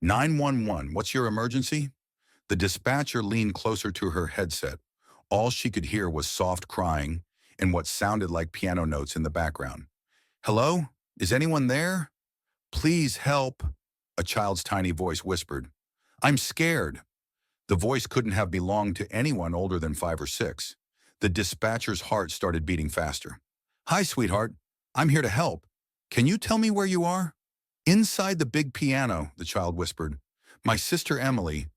911, what's your emergency? The dispatcher leaned closer to her headset. All she could hear was soft crying and what sounded like piano notes in the background. Hello? Is anyone there? Please help, a child's tiny voice whispered. I'm scared. The voice couldn't have belonged to anyone older than 5 or 6. The dispatcher's heart started beating faster. Hi, sweetheart. I'm here to help. Can you tell me where you are? Inside the big piano, the child whispered. My sister Emily.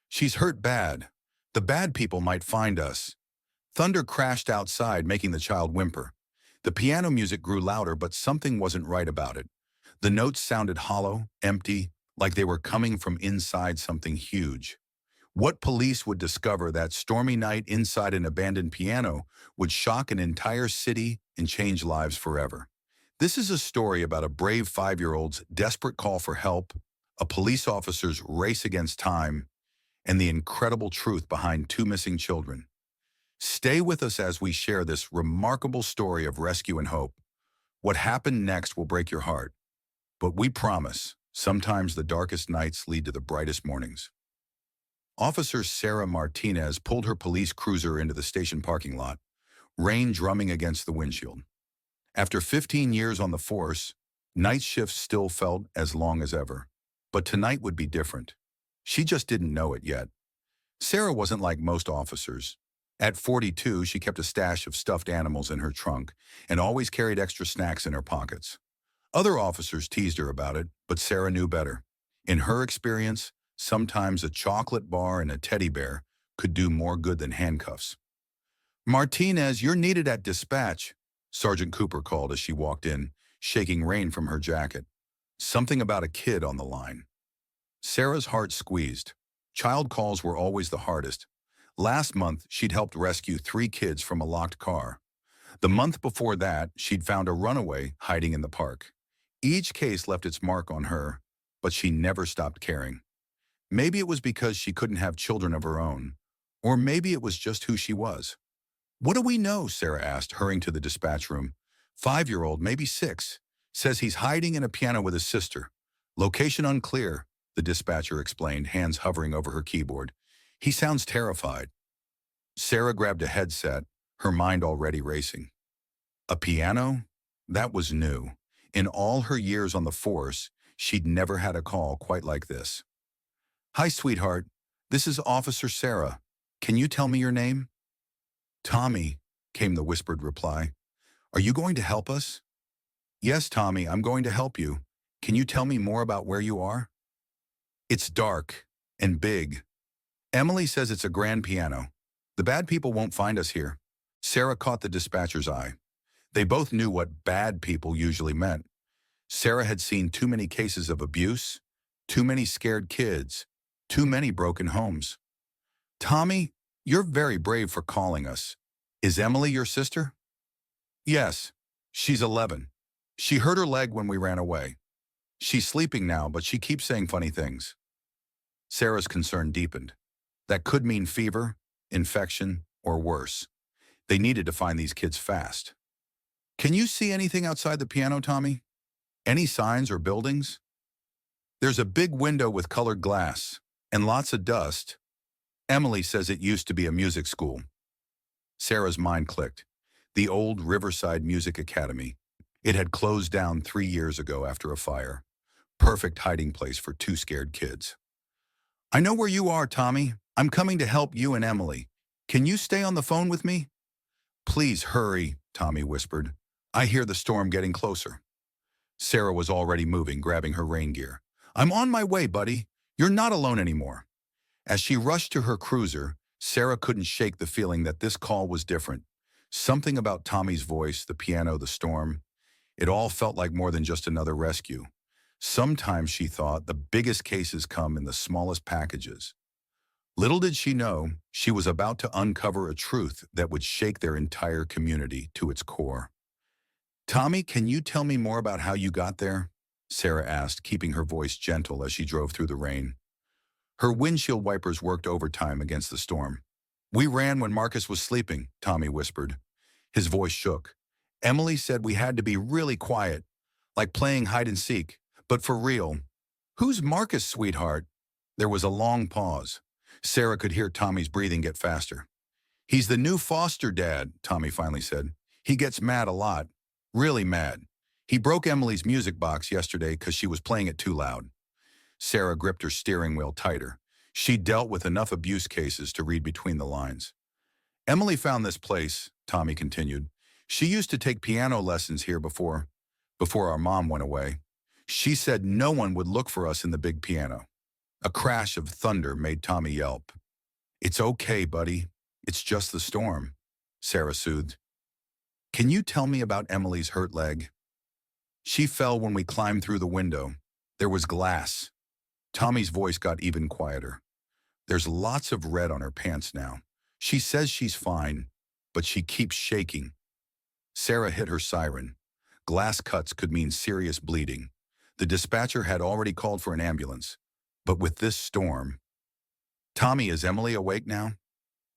She's hurt bad. The bad people might find us. Thunder crashed outside, making the child whimper. The piano music grew louder, but something wasn't right about it. The notes sounded hollow, empty, like they were coming from inside something huge. What police would discover that stormy night inside an abandoned piano would shock an entire city and change lives forever. This is a story about a brave 5-year-old's desperate call for help, a police officer's race against time, and the incredible truth behind 2 missing children. Stay with us as we share this remarkable story of rescue and hope. What happened next will break your heart, but we promise, sometimes the darkest nights lead to the brightest mornings. Officer Sarah Martinez pulled her police cruiser into the station parking lot, rain drumming against the windshield. After 15 years on the force, night shifts still felt as long as ever. But tonight would be different. She just didn't know it yet. Sarah wasn't like most officers. At 42, she kept a stash of stuffed animals in her trunk and always carried extra snacks in her pockets. Other officers teased her about it, but Sarah knew better. In her experience, sometimes a chocolate bar and a teddy bear could do more good than handcuffs. Martinez, you're needed at dispatch, Sergeant Cooper called as she walked in, shaking rain from her jacket. Something about a kid on the line. Sarah's heart squeezed. Child calls were always the hardest. Last month, she'd helped rescue 3 kids from a locked car. The month before that, she'd found a runaway hiding in the park. Each case left its mark on her, but she never stopped caring. Maybe it was because she couldn't have children of her own, or maybe it was just who she was. What do we know? Sarah asked, hurrying to the dispatch room. 5-year-old, maybe 6, says he's hiding in a piano with his sister. Location unclear, the dispatcher explained, hands hovering over her keyboard. He sounds terrified. Sarah grabbed a headset, her mind already racing. A piano? That was new. In all her years on the force, she'd never had a call quite like this. Hi, sweetheart. This is Officer Sarah. Can you tell me your name? Tommy, came the whispered reply. Are you going to help us? Yes, Tommy, I'm going to help you. Can you tell me more about where you are? It's dark and big. Emily says it's a grand piano. The bad people won't find us here. Sarah caught the dispatcher's eye. They both knew what bad people usually meant. Sarah had seen too many cases of abuse, too many scared kids, too many broken homes. Tommy, you're very brave for calling us. Is Emily your sister? Yes, she's 11. She hurt her leg when we ran away. She's sleeping now, but she keeps saying funny things. Sarah's concern deepened. That could mean fever, infection, or worse. They needed to find these kids fast. Can you see anything outside the piano, Tommy? Any signs or buildings? There's a big window with colored glass and lots of dust. Emily says it used to be a music school. Sarah's mind clicked. The old Riverside Music Academy. It had closed down 3 years ago after a fire. Perfect hiding place for 2 scared kids. I know where you are, Tommy. I'm coming to help you and Emily. Can you stay on the phone with me? Please hurry, Tommy whispered. I hear the storm getting closer. Sarah was already moving, grabbing her rain gear. I'm on my way, buddy. You're not alone anymore. As she rushed to her cruiser, Sarah couldn't shake the feeling that this call was different. Something about Tommy's voice, the piano, the storm. It all felt like more than just another rescue. Sometimes, she thought, the biggest cases come in the smallest packages. Little did she know, she was about to uncover a truth that would shake their entire community to its core. Tommy, can you tell me more about how you got there? Sarah asked, keeping her voice gentle as she drove through the rain. Her windshield wipers worked overtime against the storm. We ran when Marcus was sleeping, Tommy whispered. His voice shook. Emily said we had to be really quiet, like playing hide and seek, but for real. Who's Marcus, sweetheart? There was a long pause. Sarah could hear Tommy's breathing get faster. He's the new foster dad, Tommy finally said. He gets mad a lot. Really mad. He broke Emily's music box yesterday because she was playing it too loud. Sarah gripped her steering wheel tighter. She dealt with enough abuse cases to read between the lines. Emily found this place, Tommy continued. She used to take piano lessons here before our mom went away. She said no one would look for us in the big piano. A crash of thunder made Tommy yelp. It's okay, buddy. It's just the storm, Sarah soothed. Can you tell me about Emily's hurt leg? She fell when we climbed through the window. There was glass. Tommy's voice got even quieter. There's lots of red on her pants now. She says she's fine, but she keeps shaking. Sarah hit her siren. Glass cuts could mean serious bleeding. The dispatcher had already called for an ambulance. But with this storm... Tommy, is Emily awake now?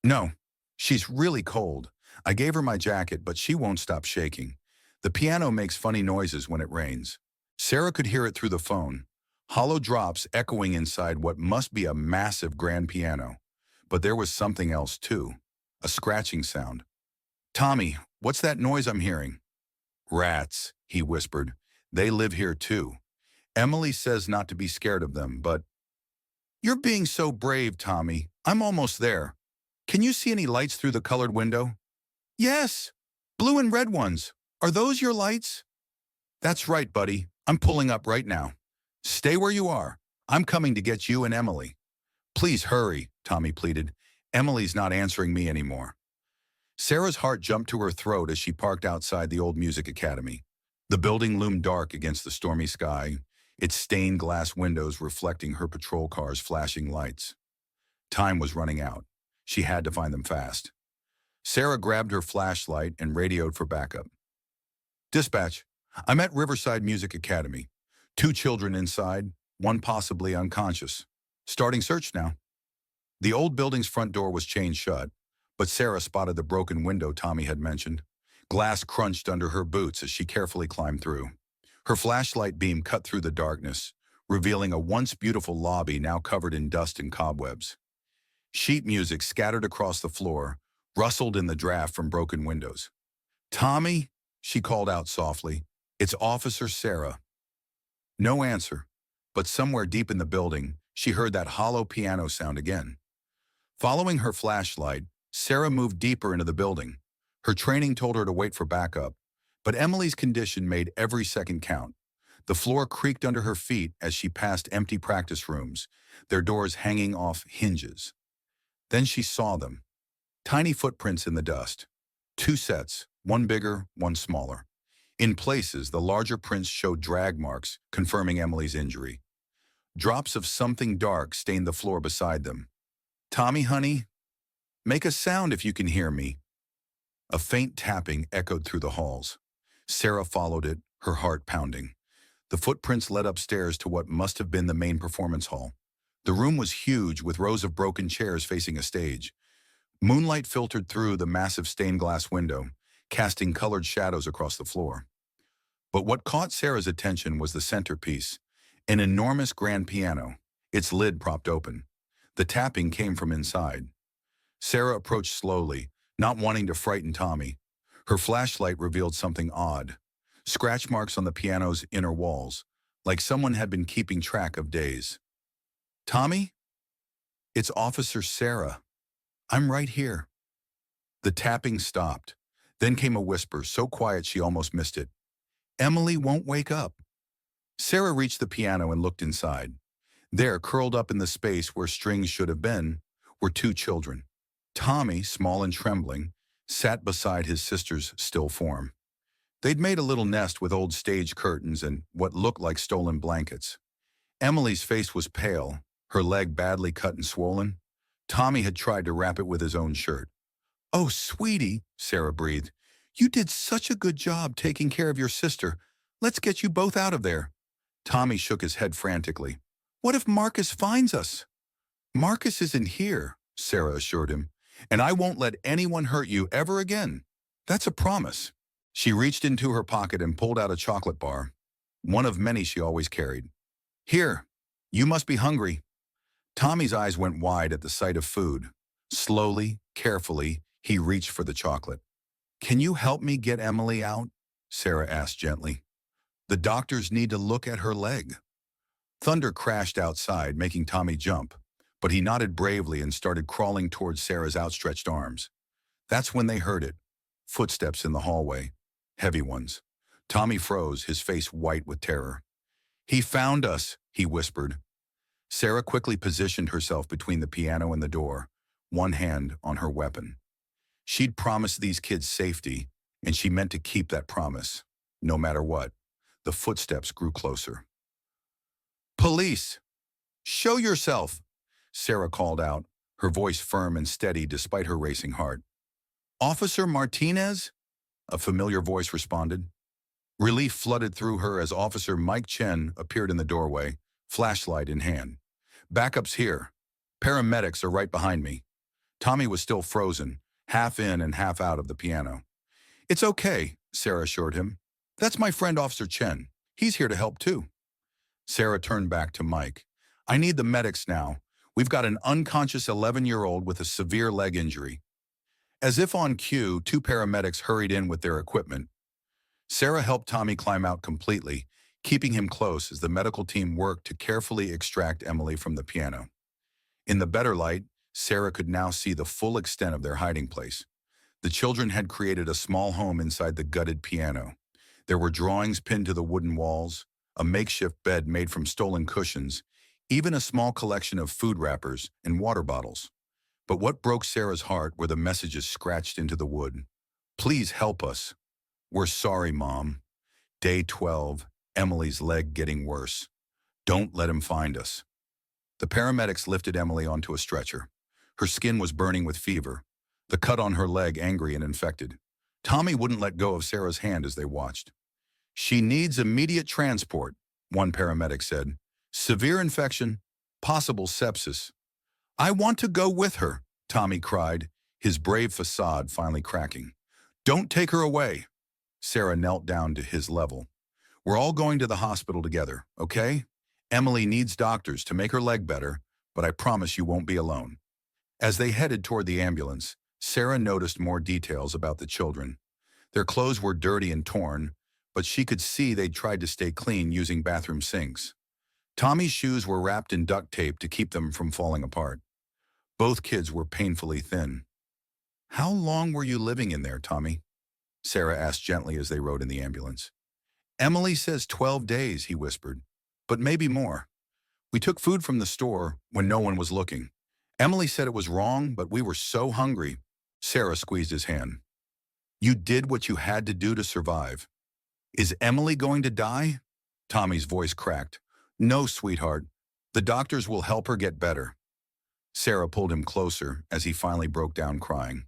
No. She's really cold. I gave her my jacket, but she won't stop shaking. The piano makes funny noises when it rains. Sarah could hear it through the phone. Hollow drops echoing inside what must be a massive grand piano. But there was something else too. A scratching sound. Tommy, what's that noise I'm hearing? Rats, he whispered. They live here too. Emily says not to be scared of them, but... You're being so brave, Tommy. I'm almost there. Can you see any lights through the colored window? Yes. Blue and red ones. Are those your lights? That's right, buddy. I'm pulling up right now. Stay where you are. I'm coming to get you and Emily. Please hurry, Tommy pleaded. Emily's not answering me anymore. Sarah's heart jumped to her throat as she parked outside the old music academy. The building loomed dark against the stormy sky, its stained glass windows reflecting her patrol car's flashing lights. Time was running out. She had to find them fast. Sarah grabbed her flashlight and radioed for backup. Dispatch, I'm at Riverside Music Academy. 2 children inside, one possibly unconscious. Starting search now. The old building's front door was chained shut, but Sarah spotted the broken window Tommy had mentioned. Glass crunched under her boots as she carefully climbed through. Her flashlight beam cut through the darkness, revealing a once beautiful lobby now covered in dust and cobwebs. Sheet music scattered across the floor, rustled in the draft from broken windows. Tommy, she called out softly. It's Officer Sarah. No answer, but somewhere deep in the building, she heard that hollow piano sound again. Following her flashlight, Sarah moved deeper into the building. Her training told her to wait for backup, but Emily's condition made every second count. The floor creaked under her feet as she passed empty practice rooms, their doors hanging off hinges. Then she saw them. Tiny footprints in the dust. 2 sets, one bigger, one smaller. In places, the larger prints showed drag marks, confirming Emily's injury. Drops of something dark stained the floor beside them. Tommy, honey, make a sound if you can hear me. A faint tapping echoed through the halls. Sarah followed it, her heart pounding. The footprints led upstairs to what must have been the main performance hall. The room was huge, with rows of broken chairs facing a stage. Moonlight filtered through the massive stained glass window, casting colored shadows across the floor. But what caught Sarah's attention was the centerpiece, an enormous grand piano, its lid propped open. The tapping came from inside. Sarah approached slowly, not wanting to frighten Tommy. Her flashlight revealed something odd. Scratch marks on the piano's inner walls, like someone had been keeping track of days. Tommy? It's Officer Sarah. I'm right here. The tapping stopped. Then came a whisper, so quiet she almost missed it. Emily won't wake up. Sarah reached the piano and looked inside. There, curled up in the space where strings should have been, were 2 children. Tommy, small and trembling, sat beside his sister's still form. They'd made a little nest with old stage curtains and what looked like stolen blankets. Emily's face was pale, her leg badly cut and swollen. Tommy had tried to wrap it with his own shirt. Oh, sweetie, Sarah breathed. You did such a good job taking care of your sister. Let's get you both out of there. Tommy shook his head frantically. What if Marcus finds us? Marcus isn't here, Sarah assured him, and I won't let anyone hurt you ever again. That's a promise. She reached into her pocket and pulled out a chocolate bar, one of many she always carried. Here, You must be hungry. Tommy's eyes went wide at the sight of food. Slowly, carefully, he reached for the chocolate. Can you help me get Emily out? Sarah asked gently. The doctors need to look at her leg. Thunder crashed outside, making Tommy jump, but he nodded bravely and started crawling towards Sarah's outstretched arms. That's when they heard it. Footsteps in the hallway. Heavy ones. Tommy froze, his face white with terror. He found us, he whispered. Sarah quickly positioned herself between the piano and the door, one hand on her weapon. She'd promised these kids safety, and she meant to keep that promise, no matter what. The footsteps grew closer. Police! Show yourself! Sarah called out, her voice firm and steady despite her racing heart. Officer Martinez? A familiar voice responded. Relief flooded through her as Officer Mike Chen appeared in the doorway, flashlight in hand. Backup's here. Paramedics are right behind me. Tommy was still frozen, half in and half out of the piano. It's okay, Sarah assured him. That's my friend Officer Chen. He's here to help too. Sarah turned back to Mike. I need the medics now. We've got an unconscious 11-year-old with a severe leg injury. As if on cue, two paramedics hurried in with their equipment. Sarah helped Tommy climb out completely, keeping him close as the medical team worked to carefully extract Emily from the piano. In the better light, Sarah could now see the full extent of their hiding place. The children had created a small home inside the gutted piano. There were drawings pinned to the wooden walls, a makeshift bed made from stolen cushions, even a small collection of food wrappers and water bottles. But what broke Sarah's heart were the messages scratched into the wood. Please help us. We're sorry, Mom. Day 12, Emily's leg getting worse. Don't let him find us. The paramedics lifted Emily onto a stretcher. Her skin was burning with fever, the cut on her leg angry and infected. Tommy wouldn't let go of Sarah's hand as they watched. She needs immediate transport, one paramedic said. Severe infection, possible sepsis. I want to go with her, Tommy cried, his brave facade finally cracking. Don't take her away. Sarah knelt down to his level. We're all going to the hospital together, okay? Emily needs doctors to make her leg better, but I promise you won't be alone. As they headed toward the ambulance, Sarah noticed more details about the children. Their clothes were dirty and torn, but she could see they'd tried to stay clean using bathroom sinks. Tommy's shoes were wrapped in duct tape to keep them from falling apart. Both kids were painfully thin. How long were you living in there, Tommy? Sarah asked gently as they rode in the ambulance. Emily says 12 days, he whispered, but maybe more. We took food from the store when no one was looking. Emily said it was wrong, but we were so hungry. Sarah squeezed his hand. You did what you had to do to survive. Is Emily going to die? Tommy's voice cracked. No, sweetheart. The doctors will help her get better. Sarah pulled him closer as he finally broke down crying.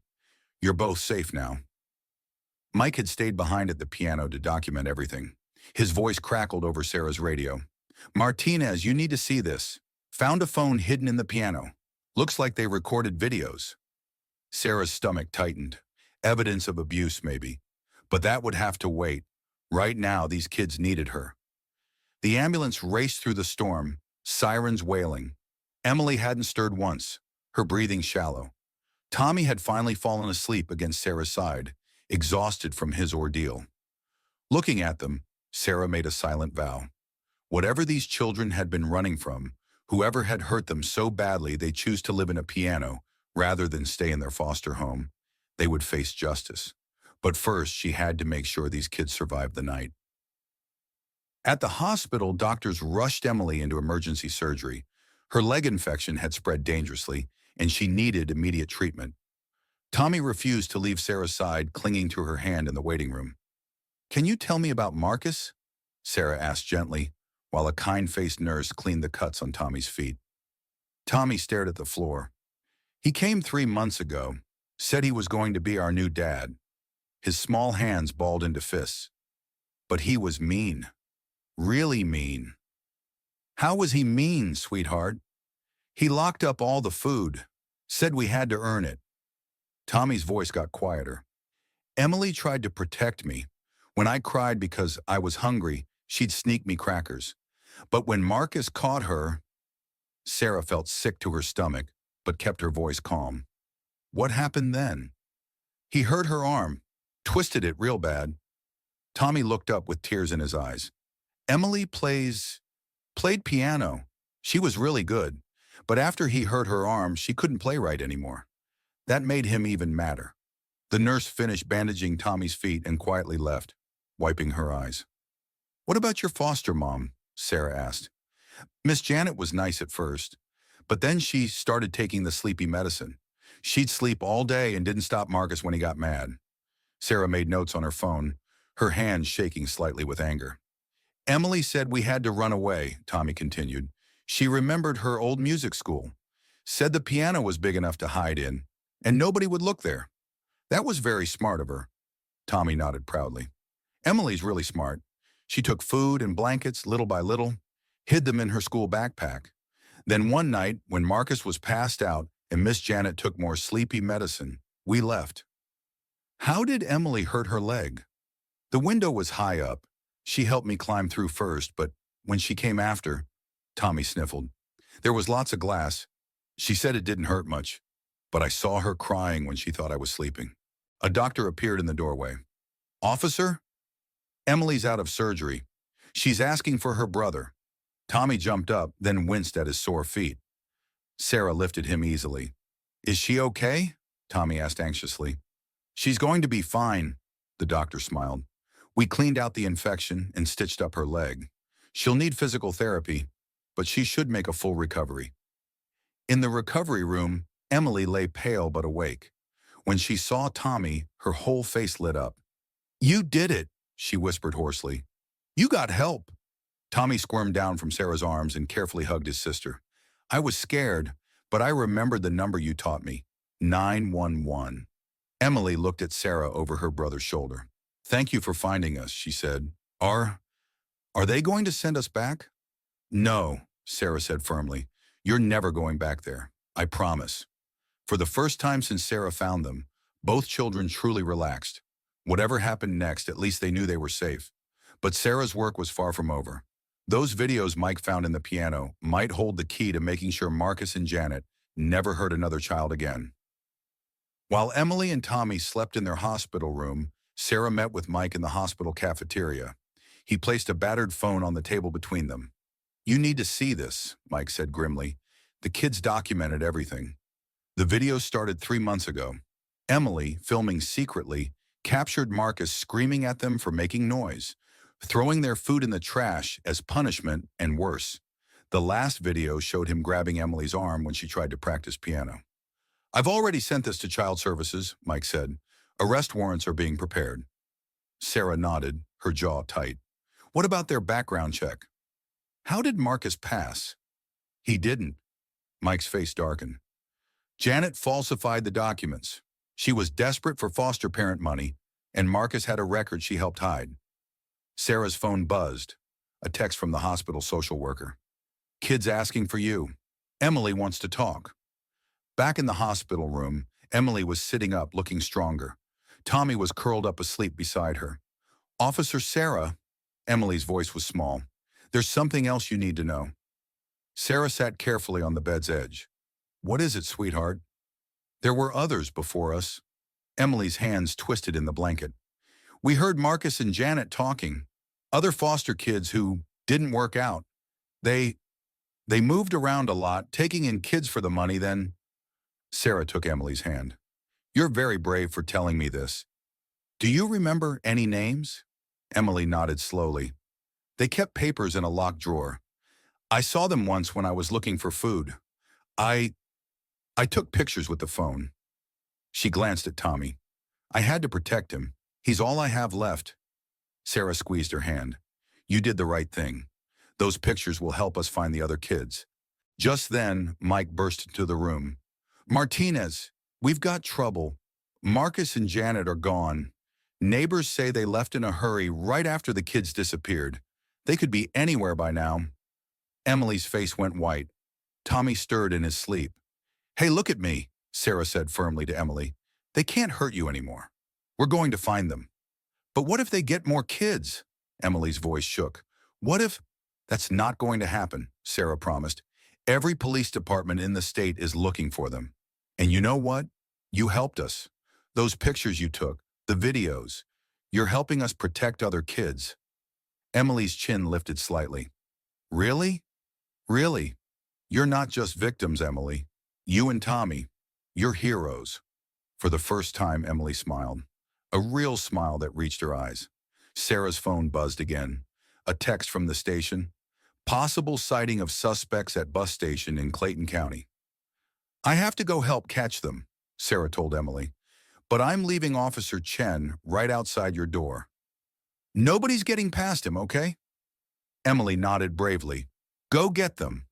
You're both safe now. Mike had stayed behind at the piano to document everything. His voice crackled over Sarah's radio. Martinez, you need to see this. Found a phone hidden in the piano. Looks like they recorded videos. Sarah's stomach tightened. Evidence of abuse, maybe. But that would have to wait. Right now, these kids needed her. The ambulance raced through the storm, sirens wailing. Emily hadn't stirred once, her breathing shallow. Tommy had finally fallen asleep against Sarah's side, exhausted from his ordeal. Looking at them, Sarah made a silent vow. Whatever these children had been running from, whoever had hurt them so badly they choose to live in a piano rather than stay in their foster home, they would face justice. But first, she had to make sure these kids survived the night. At the hospital, doctors rushed Emily into emergency surgery. Her leg infection had spread dangerously, and she needed immediate treatment. Tommy refused to leave Sarah's side, clinging to her hand in the waiting room. Can you tell me about Marcus? Sarah asked gently, while a kind-faced nurse cleaned the cuts on Tommy's feet. Tommy stared at the floor. He came 3 months ago, said he was going to be our new dad. His small hands balled into fists. But he was mean. Really mean. How was he mean, sweetheart? He locked up all the food, said we had to earn it. Tommy's voice got quieter. Emily tried to protect me. When I cried because I was hungry, she'd sneak me crackers. But when Marcus caught her, Sarah felt sick to her stomach, but kept her voice calm. What happened then? He hurt her arm, twisted it real bad. Tommy looked up with tears in his eyes. Emily played piano. She was really good, but after he hurt her arm, she couldn't play right anymore. That made him even madder. The nurse finished bandaging Tommy's feet and quietly left, wiping her eyes. What about your foster mom? Sarah asked. Miss Janet was nice at first, but then she started taking the sleepy medicine. She'd sleep all day and didn't stop Marcus when he got mad. Sarah made notes on her phone, her hands shaking slightly with anger. Emily said we had to run away, Tommy continued. She remembered her old music school, said the piano was big enough to hide in, and nobody would look there. That was very smart of her. Tommy nodded proudly. Emily's really smart. She took food and blankets little by little, hid them in her school backpack. Then one night, when Marcus was passed out and Miss Janet took more sleepy medicine, we left. How did Emily hurt her leg? The window was high up. She helped me climb through first, but when she came after, Tommy sniffled. There was lots of glass. She said it didn't hurt much, but I saw her crying when she thought I was sleeping. A doctor appeared in the doorway. Officer? Emily's out of surgery. She's asking for her brother. Tommy jumped up, then winced at his sore feet. Sarah lifted him easily. Is she okay? Tommy asked anxiously. She's going to be fine, the doctor smiled. We cleaned out the infection and stitched up her leg. She'll need physical therapy, but she should make a full recovery. In the recovery room, Emily lay pale but awake. When she saw Tommy, her whole face lit up. You did it, she whispered hoarsely. You got help. Tommy squirmed down from Sarah's arms and carefully hugged his sister. I was scared, but I remembered the number you taught me, 911. Emily looked at Sarah over her brother's shoulder. Thank you for finding us, she said. Are they going to send us back? No, Sarah said firmly. You're never going back there. I promise. For the first time since Sarah found them, both children truly relaxed. Whatever happened next, at least they knew they were safe. But Sarah's work was far from over. Those videos Mike found in the piano might hold the key to making sure Marcus and Janet never hurt another child again. While Emily and Tommy slept in their hospital room, Sarah met with Mike in the hospital cafeteria. He placed a battered phone on the table between them. You need to see this, Mike said grimly. The kids documented everything. The video started 3 months ago. Emily, filming secretly, captured Marcus screaming at them for making noise, throwing their food in the trash as punishment, and worse. The last video showed him grabbing Emily's arm when she tried to practice piano. I've already sent this to Child Services, Mike said. Arrest warrants are being prepared. Sarah nodded, her jaw tight. What about their background check? How did Marcus pass? He didn't. Mike's face darkened. Janet falsified the documents. She was desperate for foster parent money, and Marcus had a record she helped hide. Sarah's phone buzzed. A text from the hospital social worker. Kids asking for you. Emily wants to talk. Back in the hospital room, Emily was sitting up looking stronger. Tommy was curled up asleep beside her. Officer Sarah, Emily's voice was small. There's something else you need to know. Sarah sat carefully on the bed's edge. What is it, sweetheart? There were others before us. Emily's hands twisted in the blanket. We heard Marcus and Janet talking. Other foster kids who didn't work out. They moved around a lot, taking in kids for the money, then... Sarah took Emily's hand. You're very brave for telling me this. Do you remember any names? Emily nodded slowly. They kept papers in a locked drawer. I saw them once when I was looking for food. I took pictures with the phone. She glanced at Tommy. I had to protect him. He's all I have left. Sarah squeezed her hand. You did the right thing. Those pictures will help us find the other kids. Just then, Mike burst into the room. Martinez, we've got trouble. Marcus and Janet are gone. Neighbors say they left in a hurry right after the kids disappeared. They could be anywhere by now. Emily's face went white. Tommy stirred in his sleep. Hey, look at me, Sarah said firmly to Emily. They can't hurt you anymore. We're going to find them. But what if they get more kids? Emily's voice shook. What if... That's not going to happen, Sarah promised. Every police department in the state is looking for them. And you know what? You helped us. Those pictures you took, the videos. You're helping us protect other kids. Emily's chin lifted slightly. Really? Really? You're not just victims, Emily. You and Tommy, you're heroes. For the first time, Emily smiled. A real smile that reached her eyes. Sarah's phone buzzed again. A text from the station. Possible sighting of suspects at bus station in Clayton County. I have to go help catch them, Sarah told Emily. But I'm leaving Officer Chen right outside your door. Nobody's getting past him, okay? Emily nodded bravely. Go get them.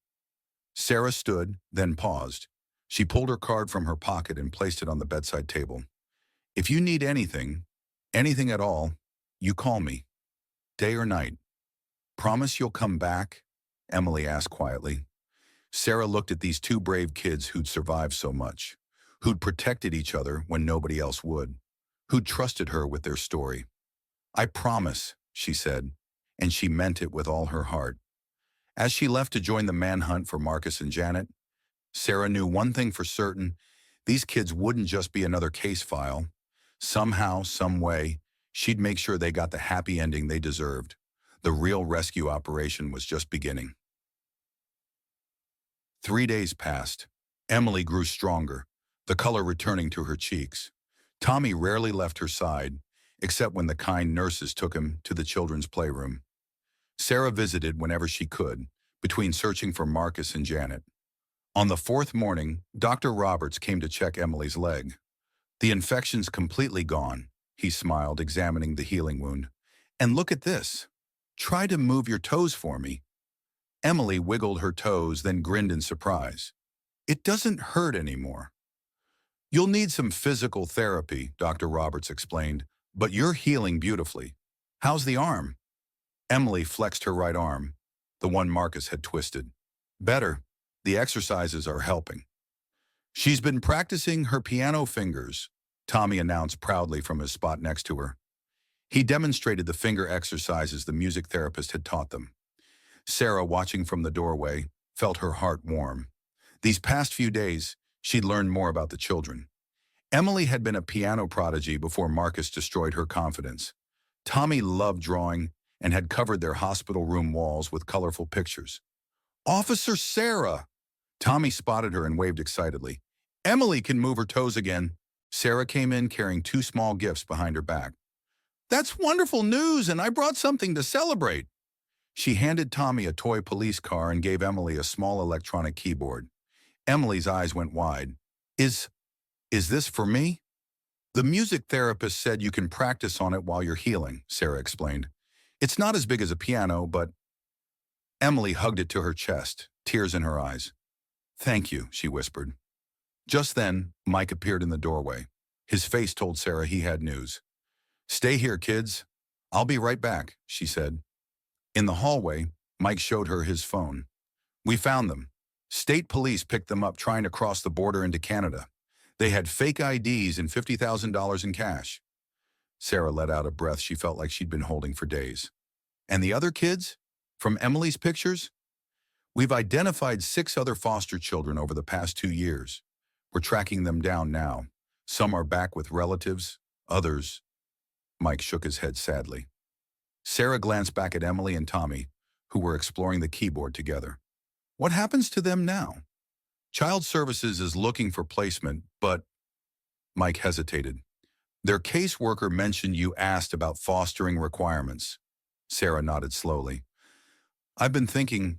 Sarah stood, then paused. She pulled her card from her pocket and placed it on the bedside table. If you need anything, anything at all, you call me. Day or night. Promise you'll come back? Emily asked quietly. Sarah looked at these two brave kids who'd survived so much, who'd protected each other when nobody else would, who'd trusted her with their story. I promise, she said, and she meant it with all her heart. As she left to join the manhunt for Marcus and Janet, Sarah knew one thing for certain: these kids wouldn't just be another case file. Somehow, some way, she'd make sure they got the happy ending they deserved. The real rescue operation was just beginning. 3 days passed. Emily grew stronger, the color returning to her cheeks. Tommy rarely left her side, except when the kind nurses took him to the children's playroom. Sarah visited whenever she could, between searching for Marcus and Janet. On the fourth morning, Dr. Roberts came to check Emily's leg. The infection's completely gone, he smiled, examining the healing wound. And look at this. Try to move your toes for me. Emily wiggled her toes, then grinned in surprise. It doesn't hurt anymore. You'll need some physical therapy, Dr. Roberts explained, but you're healing beautifully. How's the arm? Emily flexed her right arm, the one Marcus had twisted. Better. The exercises are helping. She's been practicing her piano fingers, Tommy announced proudly from his spot next to her. He demonstrated the finger exercises the music therapist had taught them. Sarah, watching from the doorway, felt her heart warm. These past few days, she'd learned more about the children. Emily had been a piano prodigy before Marcus destroyed her confidence. Tommy loved drawing and had covered their hospital room walls with colorful pictures. Officer Sarah! Tommy spotted her and waved excitedly. Emily can move her toes again. Sarah came in carrying 2 small gifts behind her back. That's wonderful news, and I brought something to celebrate. She handed Tommy a toy police car and gave Emily a small electronic keyboard. Emily's eyes went wide. Is this for me? The music therapist said you can practice on it while you're healing, Sarah explained. It's not as big as a piano, but... Emily hugged it to her chest, tears in her eyes. Thank you, she whispered. Just then, Mike appeared in the doorway. His face told Sarah he had news. Stay here, kids. I'll be right back, she said. In the hallway, Mike showed her his phone. We found them. State police picked them up trying to cross the border into Canada. They had fake IDs and $50,000 in cash. Sarah let out a breath she felt like she'd been holding for days. And the other kids? From Emily's pictures? We've identified 6 other foster children over the past 2 years. We're tracking them down now. Some are back with relatives, others... Mike shook his head sadly. Sarah glanced back at Emily and Tommy, who were exploring the keyboard together. What happens to them now? Child Services is looking for placement, but... Mike hesitated. Their caseworker mentioned you asked about fostering requirements. Sarah nodded slowly. I've been thinking,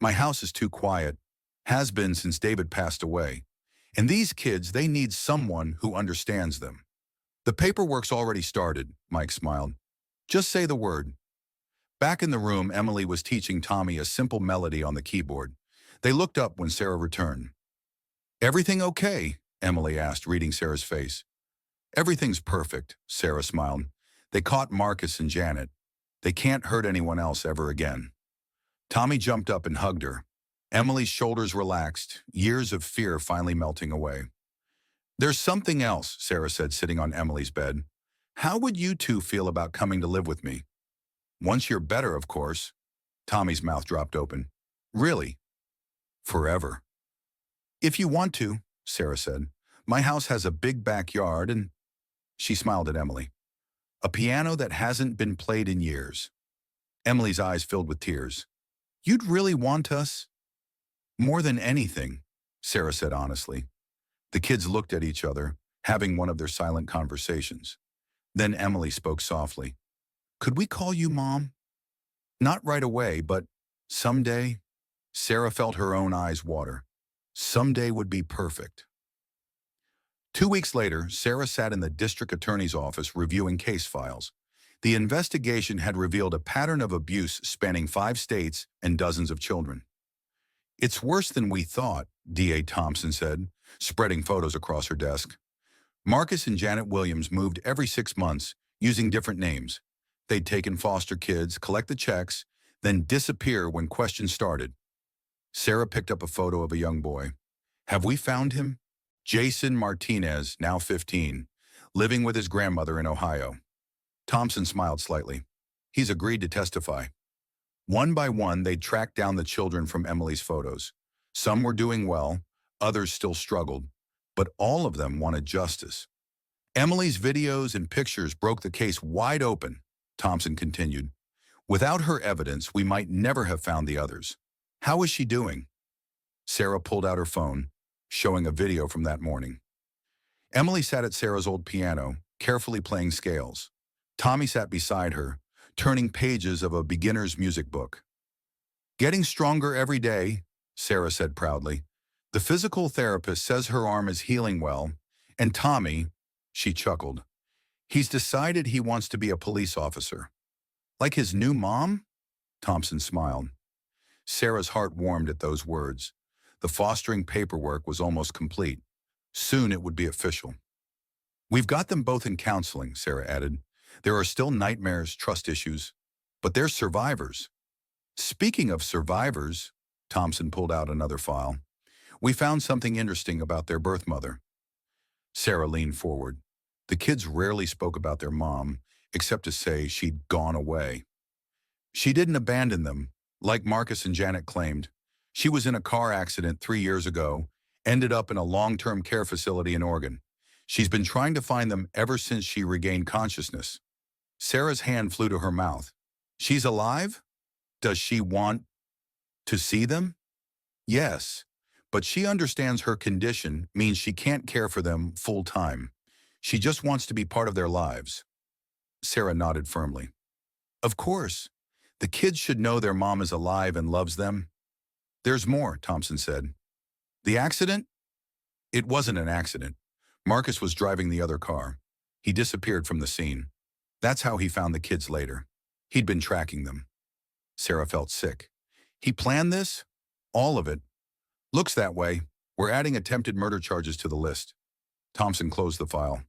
my house is too quiet, has been since David passed away. And these kids, they need someone who understands them. The paperwork's already started, Mike smiled. Just say the word. Back in the room, Emily was teaching Tommy a simple melody on the keyboard. They looked up when Sarah returned. Everything okay? Emily asked, reading Sarah's face. Everything's perfect, Sarah smiled. They caught Marcus and Janet. They can't hurt anyone else ever again. Tommy jumped up and hugged her. Emily's shoulders relaxed, years of fear finally melting away. There's something else, Sarah said, sitting on Emily's bed. How would you two feel about coming to live with me? Once you're better, of course. Tommy's mouth dropped open. Really? Forever. If you want to, Sarah said. My house has a big backyard and she smiled at Emily. A piano that hasn't been played in years. Emily's eyes filled with tears. You'd really want us? More than anything, Sarah said honestly. The kids looked at each other, having one of their silent conversations. Then Emily spoke softly. Could we call you Mom? Not right away, but someday. Sarah felt her own eyes water. Someday would be perfect. 2 weeks later, Sarah sat in the district attorney's office reviewing case files. The investigation had revealed a pattern of abuse spanning 5 states and dozens of children. It's worse than we thought, DA Thompson said, spreading photos across her desk. Marcus and Janet Williams moved every 6 months, using different names. They'd taken foster kids, collect the checks, then disappear when questions started. Sarah picked up a photo of a young boy. Have we found him? Jason Martinez, now 15, living with his grandmother in Ohio. Thompson smiled slightly. He's agreed to testify. One by one, they'd tracked down the children from Emily's photos. Some were doing well, others still struggled, but all of them wanted justice. Emily's videos and pictures broke the case wide open, Thompson continued. Without her evidence, we might never have found the others. How is she doing? Sarah pulled out her phone, showing a video from that morning. Emily sat at Sarah's old piano, carefully playing scales. Tommy sat beside her, turning pages of a beginner's music book. Getting stronger every day, Sarah said proudly. The physical therapist says her arm is healing well, and Tommy, she chuckled, he's decided he wants to be a police officer. Like his new mom? Thompson smiled. Sarah's heart warmed at those words. The fostering paperwork was almost complete. Soon it would be official. We've got them both in counseling, Sarah added. There are still nightmares, trust issues, but they're survivors. Speaking of survivors, Thompson pulled out another file. We found something interesting about their birth mother. Sarah leaned forward. The kids rarely spoke about their mom, except to say she'd gone away. She didn't abandon them, like Marcus and Janet claimed. She was in a car accident 3 years ago, ended up in a long-term care facility in Oregon. She's been trying to find them ever since she regained consciousness. Sarah's hand flew to her mouth. She's alive? Does she want to see them? Yes, but she understands her condition means she can't care for them full-time. She just wants to be part of their lives. Sarah nodded firmly. Of course. The kids should know their mom is alive and loves them. There's more, Thompson said. The accident? It wasn't an accident. Marcus was driving the other car. He disappeared from the scene. That's how he found the kids later. He'd been tracking them. Sarah felt sick. He planned this? All of it. Looks that way. We're adding attempted murder charges to the list. Thompson closed the file.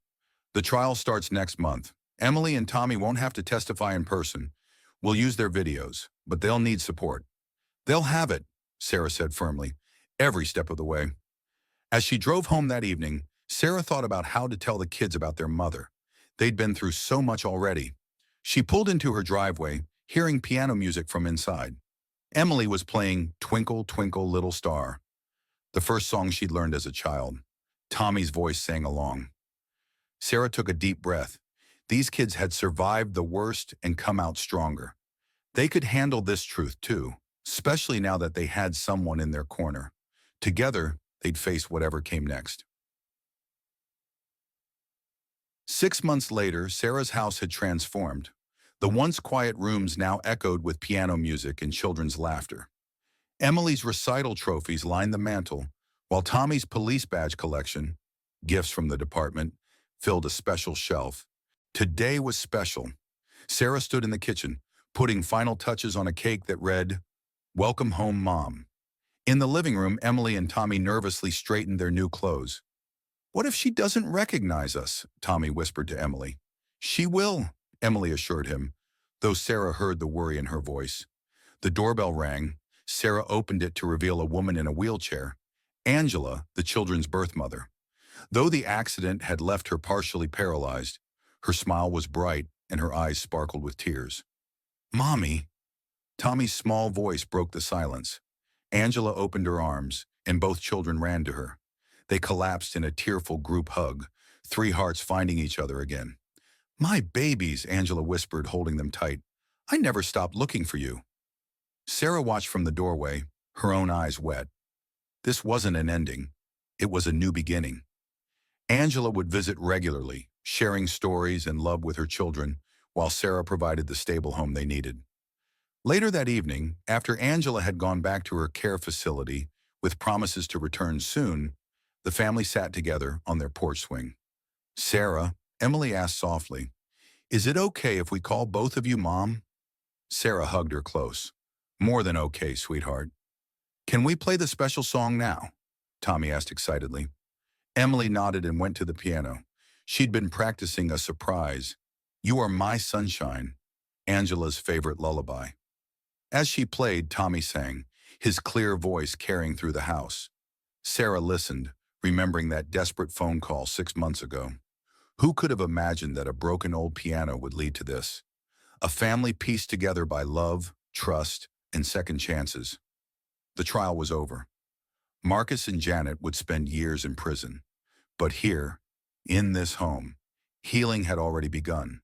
The trial starts next month. Emily and Tommy won't have to testify in person. We'll use their videos, but they'll need support. They'll have it, Sarah said firmly, every step of the way. As she drove home that evening, Sarah thought about how to tell the kids about their mother. They'd been through so much already. She pulled into her driveway, hearing piano music from inside. Emily was playing Twinkle, Twinkle, Little Star, the first song she'd learned as a child. Tommy's voice sang along. Sarah took a deep breath. These kids had survived the worst and come out stronger. They could handle this truth too, especially now that they had someone in their corner. Together, they'd face whatever came next. 6 months later, Sarah's house had transformed. The once quiet rooms now echoed with piano music and children's laughter. Emily's recital trophies lined the mantel, while Tommy's police badge collection, gifts from the department, filled a special shelf. Today was special. Sarah stood in the kitchen, putting final touches on a cake that read, "Welcome home, Mom." In the living room, Emily and Tommy nervously straightened their new clothes. What if she doesn't recognize us? Tommy whispered to Emily. She will, Emily assured him, though Sarah heard the worry in her voice. The doorbell rang. Sarah opened it to reveal a woman in a wheelchair, Angela, the children's birth mother. Though the accident had left her partially paralyzed, her smile was bright and her eyes sparkled with tears. Mommy! Tommy's small voice broke the silence. Angela opened her arms, and both children ran to her. They collapsed in a tearful group hug, three hearts finding each other again. "My babies," Angela whispered, holding them tight. "I never stopped looking for you." Sarah watched from the doorway, her own eyes wet. This wasn't an ending. It was a new beginning. Angela would visit regularly, sharing stories and love with her children, while Sarah provided the stable home they needed. Later that evening, after Angela had gone back to her care facility with promises to return soon, the family sat together on their porch swing. "Sarah," Emily asked softly, "is it okay if we call both of you Mom?" Sarah hugged her close. "More than okay, sweetheart." "Can we play the special song now?" Tommy asked excitedly. Emily nodded and went to the piano. She'd been practicing a surprise, "You Are My Sunshine," Angela's favorite lullaby. As she played, Tommy sang, his clear voice carrying through the house. Sarah listened, remembering that desperate phone call 6 months ago. Who could have imagined that a broken old piano would lead to this? A family pieced together by love, trust, and second chances. The trial was over. Marcus and Janet would spend years in prison. But here, in this home, healing had already begun.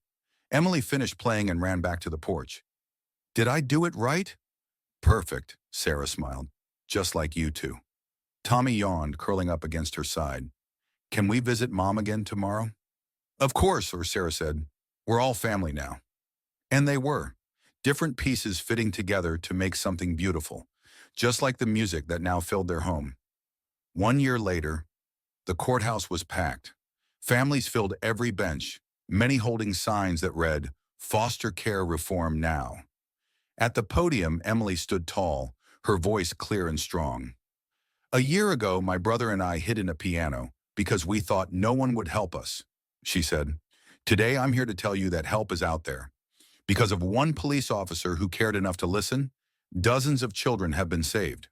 Emily finished playing and ran back to the porch. "Did I do it right?" "Perfect," Sarah smiled. "Just like you two." Tommy yawned, curling up against her side. "Can we visit Mom again tomorrow?" "Of course," or Sarah said. "We're all family now." And they were. Different pieces fitting together to make something beautiful, just like the music that now filled their home. 1 year later, the courthouse was packed. Families filled every bench, many holding signs that read, "Foster Care Reform Now." At the podium, Emily stood tall, her voice clear and strong. "A year ago, my brother and I hid in a piano because we thought no one would help us," she said. "Today, I'm here to tell you that help is out there. Because of one police officer who cared enough to listen, dozens of children have been saved."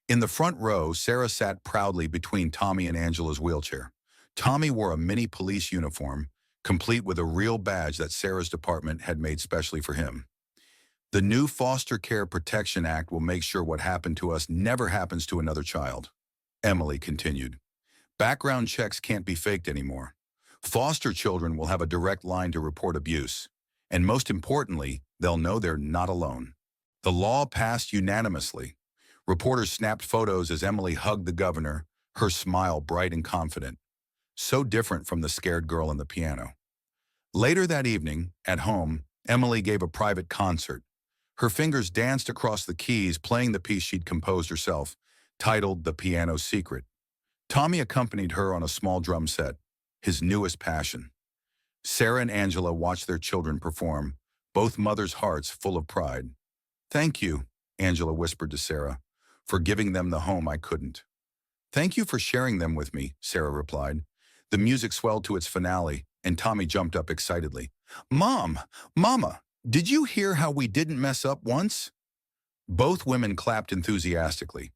In the front row, Sarah sat proudly between Tommy and Angela's wheelchair. Tommy wore a mini police uniform, complete with a real badge that Sarah's department had made specially for him. "The new Foster Care Protection Act will make sure what happened to us never happens to another child," Emily continued. "Background checks can't be faked anymore. Foster children will have a direct line to report abuse. And most importantly, they'll know they're not alone." The law passed unanimously. Reporters snapped photos as Emily hugged the governor, her smile bright and confident. So different from the scared girl on the piano. Later that evening, at home, Emily gave a private concert. Her fingers danced across the keys, playing the piece she'd composed herself, titled "The Piano's Secret." Tommy accompanied her on a small drum set, his newest passion. Sarah and Angela watched their children perform, both mothers' hearts full of pride. "Thank you," Angela whispered to Sarah, "for giving them the home I couldn't." "Thank you for sharing them with me," Sarah replied. The music swelled to its finale, and Tommy jumped up excitedly. "Mom! Mama! Did you hear how we didn't mess up once?" Both women clapped enthusiastically.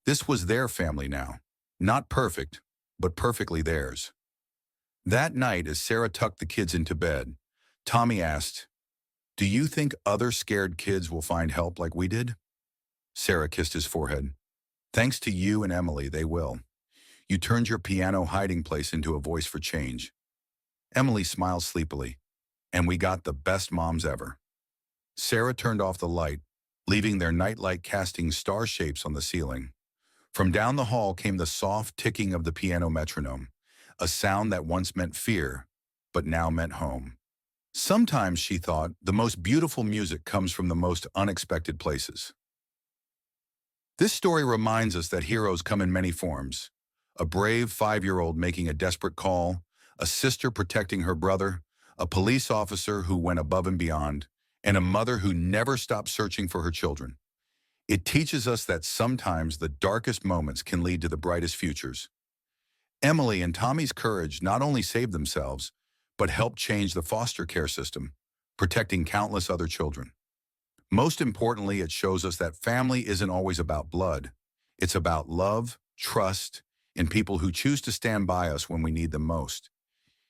This was their family now. Not perfect, but perfectly theirs. That night, as Sarah tucked the kids into bed, Tommy asked, "Do you think other scared kids will find help like we did?" Sarah kissed his forehead. "Thanks to you and Emily, they will. You turned your piano hiding place into a voice for change." Emily smiled sleepily. "And we got the best moms ever." Sarah turned off the light, leaving their nightlight casting star shapes on the ceiling. From down the hall came the soft ticking of the piano metronome, a sound that once meant fear, but now meant home. Sometimes, she thought, the most beautiful music comes from the most unexpected places. This story reminds us that heroes come in many forms. A brave 5-year-old making a desperate call, a sister protecting her brother, a police officer who went above and beyond, and a mother who never stopped searching for her children. It teaches us that sometimes the darkest moments can lead to the brightest futures. Emily and Tommy's courage not only saved themselves, but helped change the foster care system, protecting countless other children. Most importantly, it shows us that family isn't always about blood. It's about love, trust, and people who choose to stand by us when we need them most.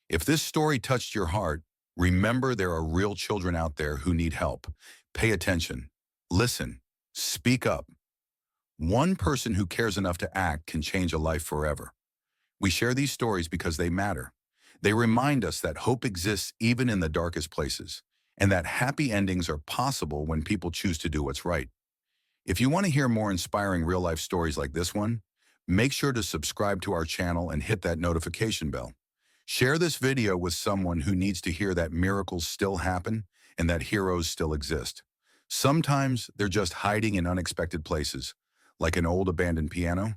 If this story touched your heart, remember there are real children out there who need help. Pay attention. Listen. Speak up. One person who cares enough to act can change a life forever. We share these stories because they matter. They remind us that hope exists even in the darkest places, and that happy endings are possible when people choose to do what's right. If you want to hear more inspiring real-life stories like this one, make sure to subscribe to our channel and hit that notification bell. Share this video with someone who needs to hear that miracles still happen and that heroes still exist. Sometimes they're just hiding in unexpected places, like an old abandoned piano,